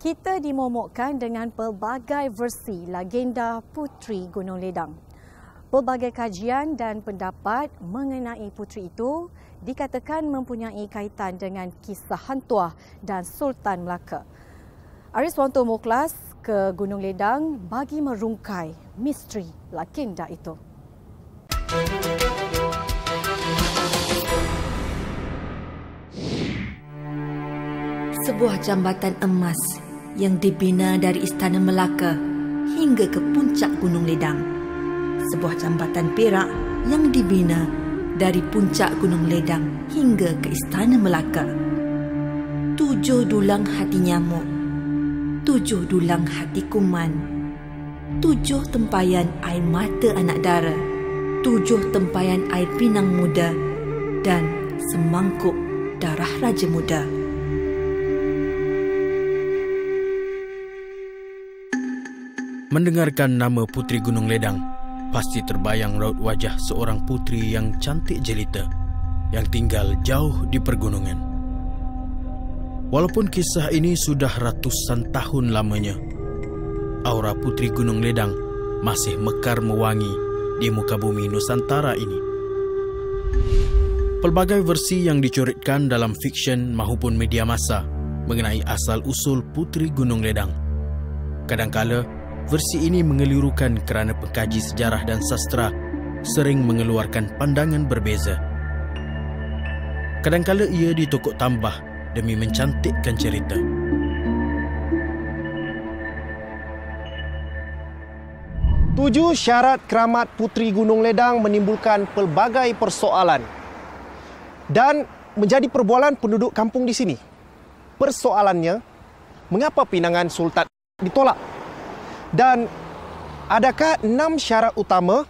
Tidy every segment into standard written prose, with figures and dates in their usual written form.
kita dimomokkan dengan pelbagai versi legenda Puteri Gunung Ledang. Pelbagai kajian dan pendapat mengenai puteri itu dikatakan mempunyai kaitan dengan kisah hantuah dan Sultan Melaka. Aris Wonto Muklas ke Gunung Ledang bagi merungkai misteri legenda itu. Sebuah jambatan emas yang dibina dari Istana Melaka hingga ke puncak Gunung Ledang. Sebuah jambatan perak yang dibina dari puncak Gunung Ledang hingga ke Istana Melaka. 7 dulang hati nyamuk, 7 dulang hati kuman, 7 tempayan air mata anak dara, 7 tempayan air pinang muda dan semangkuk darah Raja Muda. Mendengarkan nama Puteri Gunung Ledang, pasti terbayang raut wajah seorang puteri yang cantik jelita, yang tinggal jauh di pergunungan. Walaupun kisah ini sudah ratusan tahun lamanya, aura Puteri Gunung Ledang masih mekar mewangi di muka bumi Nusantara ini. Pelbagai versi yang dicoretkan dalam fiksyen maupun media massa mengenai asal-usul Puteri Gunung Ledang. Kadangkala, versi ini mengelirukan kerana pengkaji sejarah dan sastra sering mengeluarkan pandangan berbeza. Kadangkala ia ditokok tambah demi mencantikkan cerita. Tujuh syarat keramat Puteri Gunung Ledang menimbulkan pelbagai persoalan dan menjadi perbualan penduduk kampung di sini. Persoalannya, mengapa pinangan Sultan ditolak? Dan adakah 6 syarat utama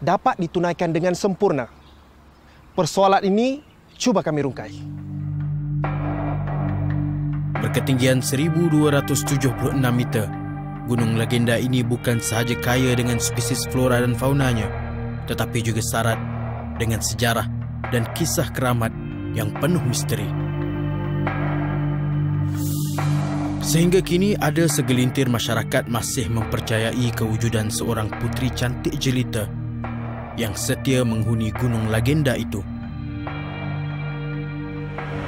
dapat ditunaikan dengan sempurna? Persoalan ini cuba kami rungkai. Berketinggian 1276 meter, gunung legenda ini bukan sahaja kaya dengan spesies flora dan faunanya, tetapi juga syarat dengan sejarah dan kisah keramat yang penuh misteri. Sehingga kini ada segelintir masyarakat masih mempercayai kewujudan seorang puteri cantik jelita yang setia menghuni gunung legenda itu.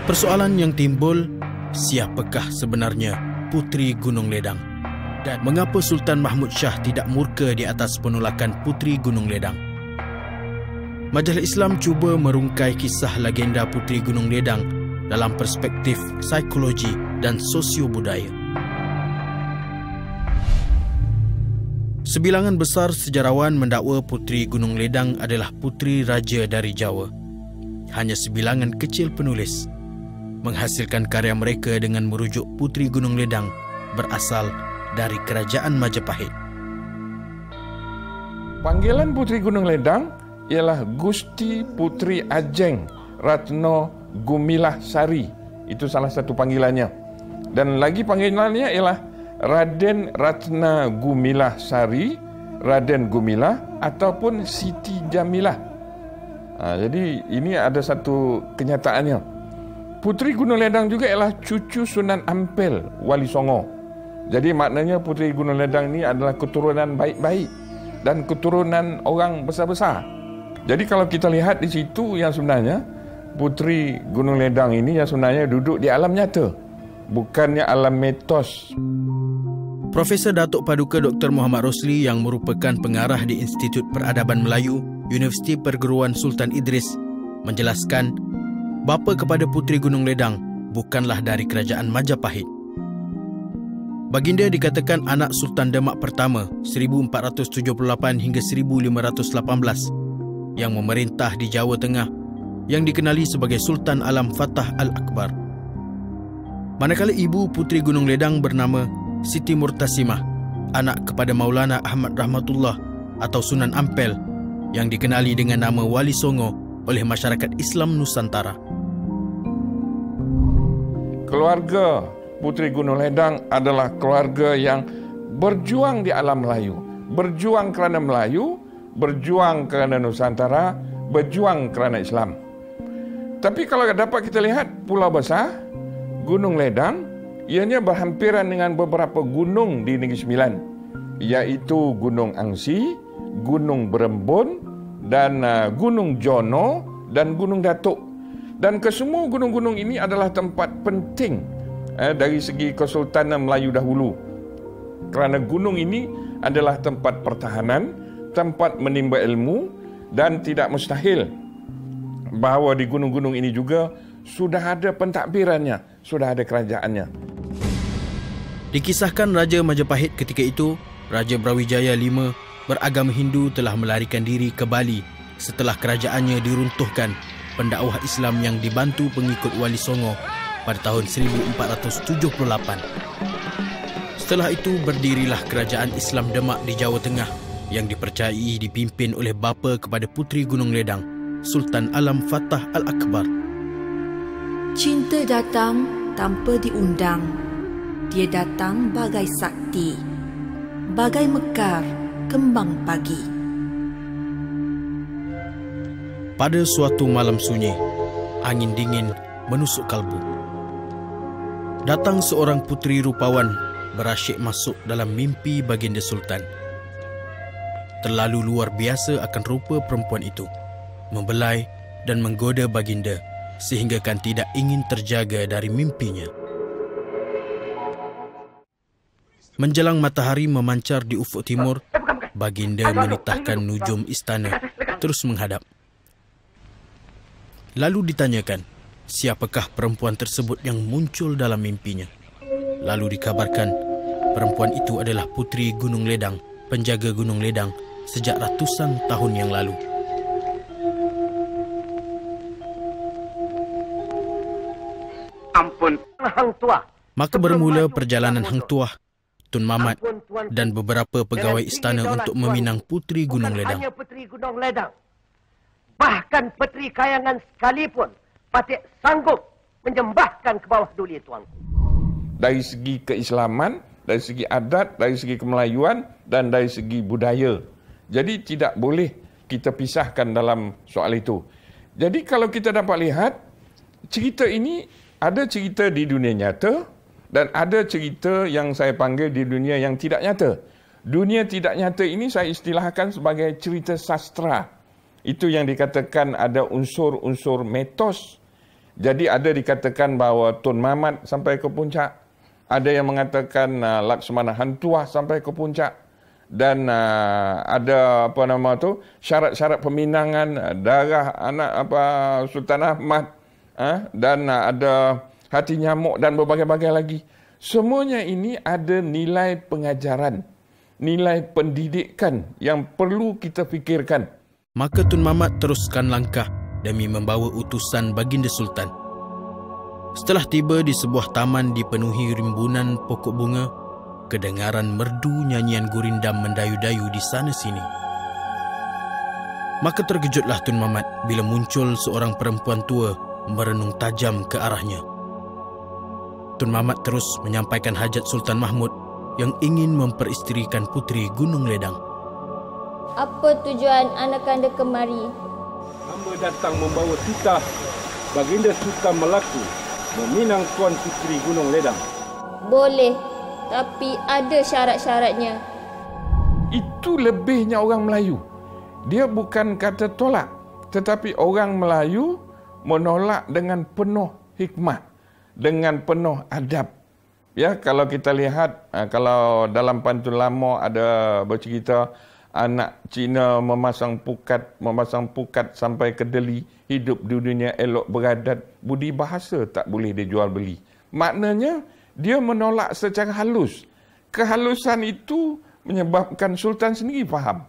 Persoalan yang timbul, siapakah sebenarnya Puteri Gunung Ledang? Dan mengapa Sultan Mahmud Shah tidak murka di atas penolakan Puteri Gunung Ledang? Majalah Islam cuba merungkai kisah legenda Puteri Gunung Ledang dalam perspektif psikologi dan sosio-budaya. Sebilangan besar sejarawan mendakwa Puteri Gunung Ledang adalah puteri raja dari Jawa. Hanya sebilangan kecil penulis menghasilkan karya mereka dengan merujuk Puteri Gunung Ledang berasal dari Kerajaan Majapahit. Panggilan Puteri Gunung Ledang ialah Gusti Puteri Ajeng Ratno Gumilah Sari. Itu salah satu panggilannya. Dan lagi panggilannya ialah Raden Ratna Gumilah Sari, Raden Gumilah ataupun Siti Jamilah. Jadi ini ada satu kenyataannya. Puteri Gunung Ledang juga ialah cucu Sunan Ampel Wali Songo. Jadi maknanya Puteri Gunung Ledang ini adalah keturunan baik-baik dan keturunan orang besar-besar. Jadi kalau kita lihat di situ yang sebenarnya Puteri Gunung Ledang ini yang sebenarnya duduk di alam nyata, bukannya alam mitos. Profesor Datuk Paduka Dr. Muhammad Rosli yang merupakan pengarah di Institut Peradaban Melayu, Universiti Perguruan Sultan Idris, menjelaskan bapa kepada Puteri Gunung Ledang bukanlah dari Kerajaan Majapahit. Baginda dikatakan anak Sultan Demak pertama 1478 hingga 1518 yang memerintah di Jawa Tengah, yang dikenali sebagai Sultan Alam Fatah Al-Akbar. Manakala ibu Puteri Gunung Ledang bernama Siti Murtasimah, anak kepada Maulana Ahmad Rahmatullah atau Sunan Ampel, yang dikenali dengan nama Wali Songo oleh masyarakat Islam Nusantara. Keluarga Puteri Gunung Ledang adalah keluarga yang berjuang di alam Melayu, berjuang kerana Melayu, berjuang kerana Nusantara, berjuang kerana Islam. Tapi kalau dapat kita lihat Pulau Besar, Gunung Ledang, Ianya berhampiran dengan beberapa gunung di Negeri Sembilan, iaitu Gunung Angsi, Gunung Berembun, dan Gunung Jono dan Gunung Datuk. Dan kesemua gunung-gunung ini adalah tempat penting dari segi Kesultanan Melayu dahulu. Kerana gunung ini adalah tempat pertahanan, tempat menimba ilmu, dan tidak mustahil bahawa di gunung-gunung ini juga sudah ada pentadbirannya, sudah ada kerajaannya. Dikisahkan Raja Majapahit ketika itu, Raja Brawijaya V beragama Hindu telah melarikan diri ke Bali setelah kerajaannya diruntuhkan pendakwah Islam yang dibantu pengikut Wali Songo pada tahun 1478. Setelah itu berdirilah kerajaan Islam Demak di Jawa Tengah yang dipercayai dipimpin oleh bapa kepada Puteri Gunung Ledang, Sultan Alam Fatah Al-Akbar. Cinta datang tanpa diundang. Dia datang bagai sakti, bagai mekar kembang pagi. Pada suatu malam sunyi, angin dingin menusuk kalbu. Datang seorang puteri rupawan berasyik masuk dalam mimpi baginda Sultan. Terlalu luar biasa akan rupa perempuan itu, membelai dan menggoda baginda sehinggakan tidak ingin terjaga dari mimpinya. Menjelang matahari memancar di ufuk timur, baginda menitahkan nujum istana terus menghadap. Lalu ditanyakan, siapakah perempuan tersebut yang muncul dalam mimpinya? Lalu dikabarkan, perempuan itu adalah Puteri Gunung Ledang, penjaga Gunung Ledang sejak ratusan tahun yang lalu. Ampun, Hang Tuah. Maka bermula perjalanan Hang Tuah, Tun Mamat dan beberapa pegawai istana untuk meminang Puteri Gunung Ledang. Hanya Puteri Gunung Ledang. Bahkan Puteri Kayangan sekalipun patut sanggup menyembahkan ke bawah duli tuanku. Dari segi keislaman, dari segi adat, dari segi kemelayuan dan dari segi budaya. Jadi tidak boleh kita pisahkan dalam soal itu. Jadi kalau kita dapat lihat, cerita ini ada cerita di dunia nyata, dan ada cerita yang saya panggil di dunia yang tidak nyata. Dunia tidak nyata ini saya istilahkan sebagai cerita sastra. Itu yang dikatakan ada unsur-unsur mitos. Jadi ada dikatakan bahawa Tun Mamat sampai ke puncak. Ada yang mengatakan Laksmana Hang Tuah sampai ke puncak. Dan ada syarat-syarat peminangan darah anak Sultan Ahmad. Dan ada hati nyamuk dan berbagai-bagai lagi. Semuanya ini ada nilai pengajaran, nilai pendidikan yang perlu kita fikirkan. Maka Tun Mamat teruskan langkah demi membawa utusan baginda Sultan. Setelah tiba di sebuah taman dipenuhi rimbunan pokok bunga, kedengaran merdu nyanyian gurindam mendayu-dayu di sana sini. Maka terkejutlah Tun Mamat bila muncul seorang perempuan tua merenung tajam ke arahnya. Tun Mamat terus menyampaikan hajat Sultan Mahmud yang ingin memperisterikan Puteri Gunung Ledang. Apa tujuan anak anda kemari? Hamba datang membawa titah baginda Sultan Melaka meminang Tuan Puteri Gunung Ledang. Boleh, tapi ada syarat-syaratnya. Itu lebihnya orang Melayu. Dia bukan kata tolak, tetapi orang Melayu menolak dengan penuh hikmah, dengan penuh adab. Ya, kalau kita lihat, kalau dalam pantun lama ada bercerita anak Cina memasang pukat sampai ke Delhi, hidup di dunia elok beradat, budi bahasa tak boleh dijual beli. Maknanya dia menolak secara halus. Kehalusan itu menyebabkan Sultan sendiri faham.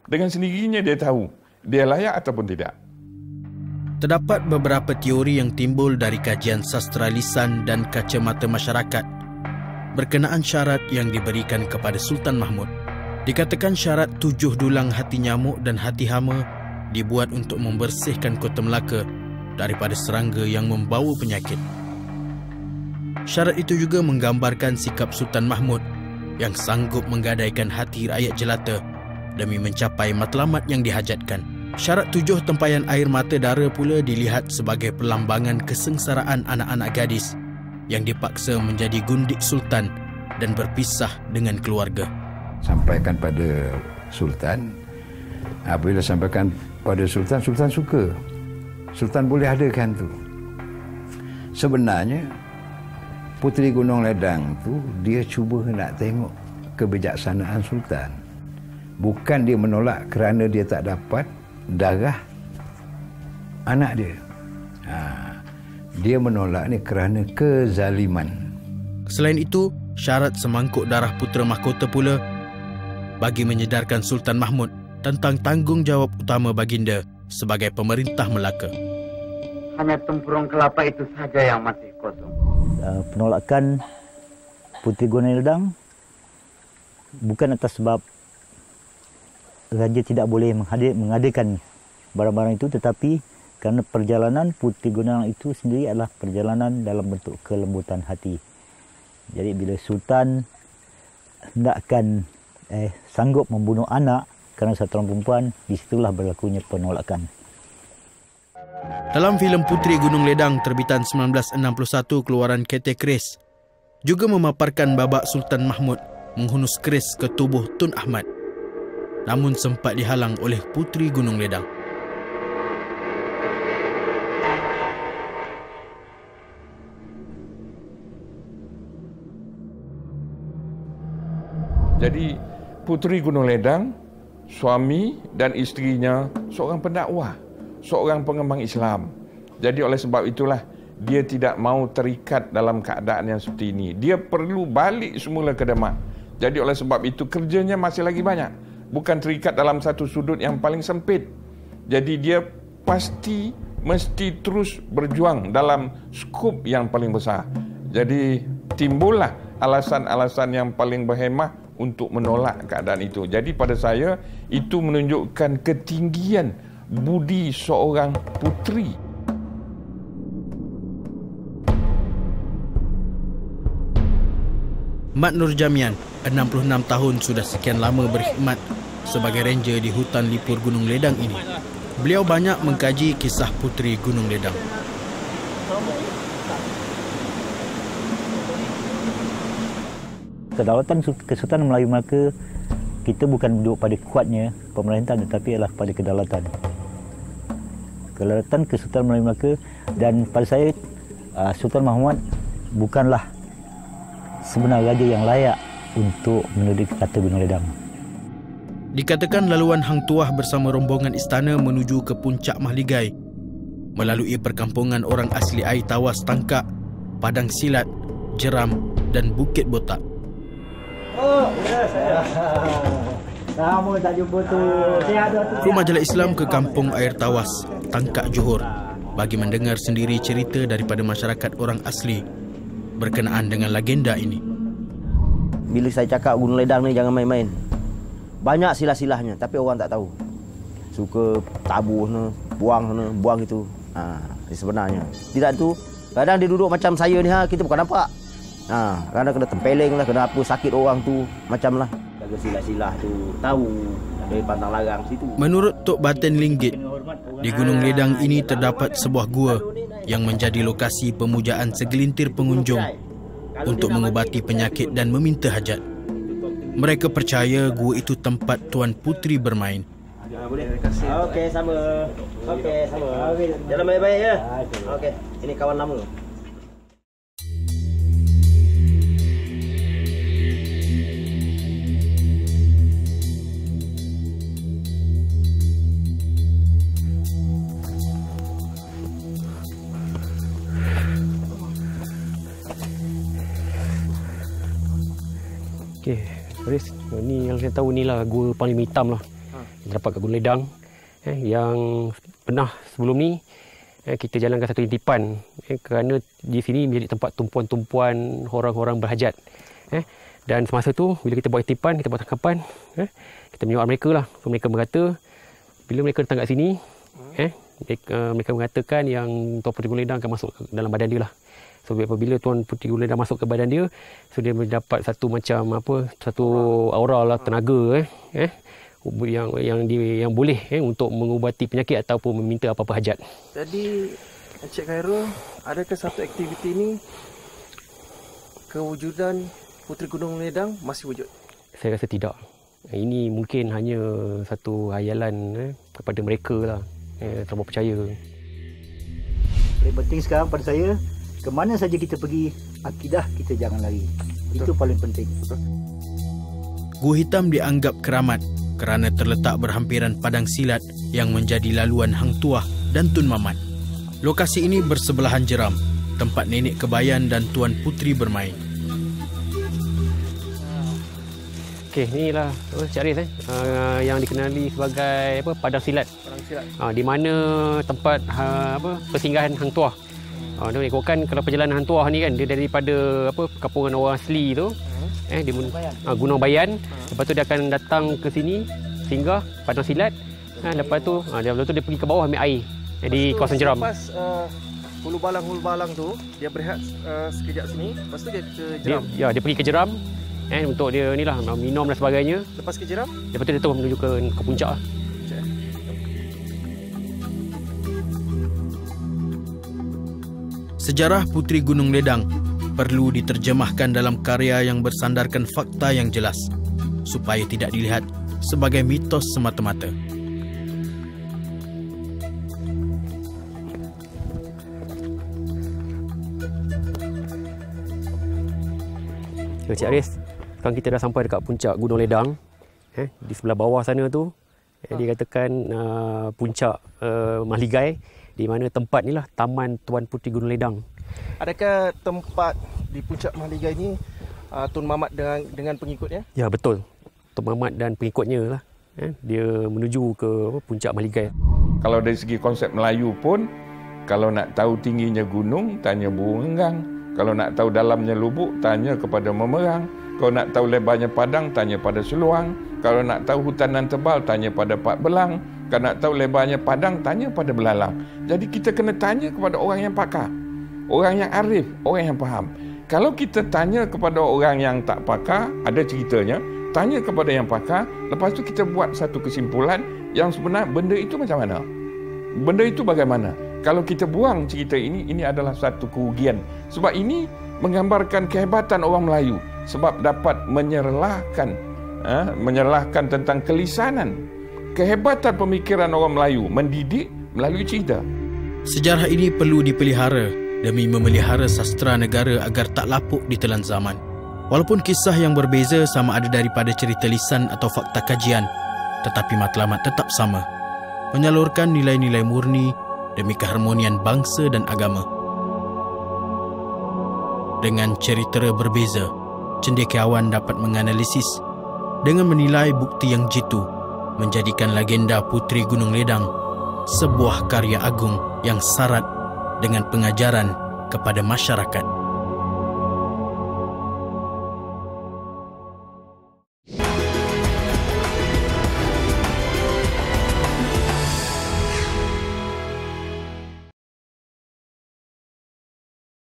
Dengan sendirinya dia tahu dia layak ataupun tidak. Terdapat beberapa teori yang timbul dari kajian sastra lisan dan kacamata masyarakat berkenaan syarat yang diberikan kepada Sultan Mahmud. Dikatakan syarat 7 dulang hati nyamuk dan hati hama dibuat untuk membersihkan kota Melaka daripada serangga yang membawa penyakit. Syarat itu juga menggambarkan sikap Sultan Mahmud yang sanggup menggadaikan hati rakyat jelata demi mencapai matlamat yang dihajatkan. Syarat 7 tempayan air mata dara pula dilihat sebagai perlambangan kesengsaraan anak-anak gadis yang dipaksa menjadi gundik sultan dan berpisah dengan keluarga. Sampaikan pada Sultan. Apabila sampaikan pada Sultan, Sultan suka. Sultan boleh adakan tu. Sebenarnya Puteri Gunung Ledang tu dia cuba nak tengok kebijaksanaan Sultan. Bukan dia menolak kerana dia tak dapat darah anak dia. Dia menolak ni kerana kezaliman. Selain itu, syarat semangkuk darah putera mahkota pula bagi menyedarkan Sultan Mahmud tentang tanggungjawab utama baginda sebagai pemerintah Melaka. Hanya tempurung kelapa itu saja yang masih kosong. Penolakan Puteri Gunung Ledang bukan atas sebab raja tidak boleh mengadakan barang-barang itu, tetapi kerana perjalanan Puteri Gunung itu sendiri adalah perjalanan dalam bentuk kelembutan hati. Jadi bila Sultan hendakkan sanggup membunuh anak kerana satu orang perempuan, disitulah berlakunya penolakan. Dalam filem Puteri Gunung Ledang terbitan 1961 keluaran KT Keris juga memaparkan babak Sultan Mahmud menghunus keris ke tubuh Tun Ahmad, namun sempat dihalang oleh Puteri Gunung Ledang. Jadi Puteri Gunung Ledang, suami dan isterinya seorang pendakwah, seorang pengembang Islam. Jadi oleh sebab itulah dia tidak mau terikat dalam keadaan yang seperti ini. Dia perlu balik semula ke Demak. Jadi oleh sebab itu kerjanya masih lagi banyak. Bukan terikat dalam satu sudut yang paling sempit. Jadi dia mesti terus berjuang dalam skop yang paling besar. Jadi timbullah alasan-alasan yang paling berhemah untuk menolak keadaan itu. Jadi pada saya itu menunjukkan ketinggian budi seorang puteri. Mat Nur Jamian, 66 tahun sudah sekian lama berkhidmat sebagai ranger di hutan lipur Gunung Ledang ini. Beliau banyak mengkaji kisah Puteri Gunung Ledang. Kedaulatan Kesultanan Melayu Melaka, kita bukan duduk pada kuatnya pemerintahan, tetapi adalah pada kedaulatan. Kedaulatan Kesultanan Melayu Melaka, dan pada saya Sultan Mahmud bukanlah sebenar raja yang layak untuk menduduki kata Gunung Ledang. Dikatakan laluan Hang Tuah bersama rombongan istana menuju ke puncak Mahligai melalui perkampungan orang asli Ai Tawas Tangkak, Padang Silat, Jeram dan Bukit Botak. Lama tak jumpa tu. Kru Majalah Islam ke kampung Air Tawas, Tangkak Johor bagi mendengar sendiri cerita daripada masyarakat orang asli berkenaan dengan legenda ini. Bila saya cakap Gunung Ledang ni jangan main-main. Banyak silah-silahnya tapi orang tak tahu. Suka tabuh ni, buang itu. Sebenarnya. Tidak tu, kadang dia duduk macam saya ni kita bukan nampak. Kadang kena tempeleng lah, kena apa, sakit orang tu, macam lah. Jaga silah-silah tu, tahu dari pantang larang situ. Menurut Tok Batin Linggit, di Gunung Ledang ini terdapat sebuah gua yang menjadi lokasi pemujaan segelintir pengunjung untuk mengubati penyakit dan meminta hajat. Mereka percaya gua itu tempat Tuan Puteri bermain. Okey, sama. Jalan baik-baik ya. Okey, ini kawan lama. Okey, Faris, ni yang saya tahu ni lah gua paling hitam lah. Terdapat kat Gunung Ledang. Yang pernah sebelum ni kita jalankan satu intipan kerana di sini menjadi tempat tumpuan-tumpuan orang-orang berhajat. Dan semasa tu bila kita buat intipan, kita buat tangkapan, kita menyuap mereka lah. So, mereka berkata bila mereka datang kat sini, mereka mengatakan yang Tuan Puteri Gunung Ledang akan masuk dalam badan dia lah. So apabila Tuan Puteri Gunung Ledang masuk ke badan dia, so dia mendapat satu macam satu aura lah, tenaga yang boleh untuk mengubati penyakit ataupun meminta apa-apa hajat. Jadi Encik Khairul, adakah satu aktiviti ini kewujudan Puteri Gunung Ledang masih wujud? Saya rasa tidak. Ini mungkin hanya satu hayalan kepada mereka lah. Terlalu percaya. Paling penting sekarang pada saya, ke mana saja kita pergi, akidah kita jangan lari. Betul. Itu paling penting. Betul. Gua Hitam dianggap keramat kerana terletak berhampiran padang silat yang menjadi laluan Hang Tuah dan Tun Mamat. Lokasi ini bersebelahan jeram, tempat Nenek Kebayan dan Tuan Puteri bermain. Okey, inilah Cik Aris yang dikenali sebagai padang silat. Padang silat. Di mana tempat persinggahan Hang Tuah. Dia ikutkan kalau perjalanan Hang Tuah ni kan, dia daripada kampungan orang asli tu, di Gunung Bayan. Lepas tu dia akan datang ke sini, singgah padang silat. Lepas tu dia pergi ke bawah ambil air di kawasan jeram. Lepas hulu balang tu, dia berehat sekejap sini. Lepas tu dia ke jeram. Dia pergi ke jeram. Untuk dia ni lah minum dan sebagainya. Lepas ke jeram? Lepas tu dia terus menuju ke puncak lah. Sejarah Puteri Gunung Ledang perlu diterjemahkan dalam karya yang bersandarkan fakta yang jelas supaya tidak dilihat sebagai mitos semata-mata. Cik Aris, sekarang kita dah sampai dekat puncak Gunung Ledang. Di sebelah bawah sana tu dikatakan puncak Mahligai, di mana tempat ni lah Taman Tuan Puteri Gunung Ledang. Adakah tempat di puncak Mahligai ni Tun Mamat dengan pengikutnya? Ya, betul. Tun Mamat dan pengikutnya lah. Dia menuju ke puncak Mahligai. Kalau dari segi konsep Melayu pun, kalau nak tahu tingginya gunung, tanya burung enggang. Kalau nak tahu dalamnya lubuk, tanya kepada memerang. Kalau nak tahu lebarnya padang, tanya pada seluang. Kalau nak tahu hutanan tebal, tanya pada Pak Belang. Kalau nak tahu lebarnya padang, tanya pada belalang. Jadi kita kena tanya kepada orang yang pakar, orang yang arif, orang yang faham. Kalau kita tanya kepada orang yang tak pakar, ada ceritanya, tanya kepada yang pakar, lepas tu kita buat satu kesimpulan yang sebenar benda itu macam mana? Benda itu bagaimana? Kalau kita buang cerita ini adalah satu kerugian. Sebab ini menggambarkan kehebatan orang Melayu. Sebab dapat menyerlahkan tentang kelisanan. Kehebatan pemikiran orang Melayu mendidik melalui cerita. Sejarah ini perlu dipelihara demi memelihara sastra negara agar tak lapuk di telan zaman. Walaupun kisah yang berbeza sama ada daripada cerita lisan atau fakta kajian, tetapi matlamat tetap sama. Menyalurkan nilai-nilai murni demi keharmonian bangsa dan agama. Dengan cerita berbeza, cendekiawan dapat menganalisis dengan menilai bukti yang jitu, menjadikan legenda Puteri Gunung Ledang sebuah karya agung yang syarat dengan pengajaran kepada masyarakat.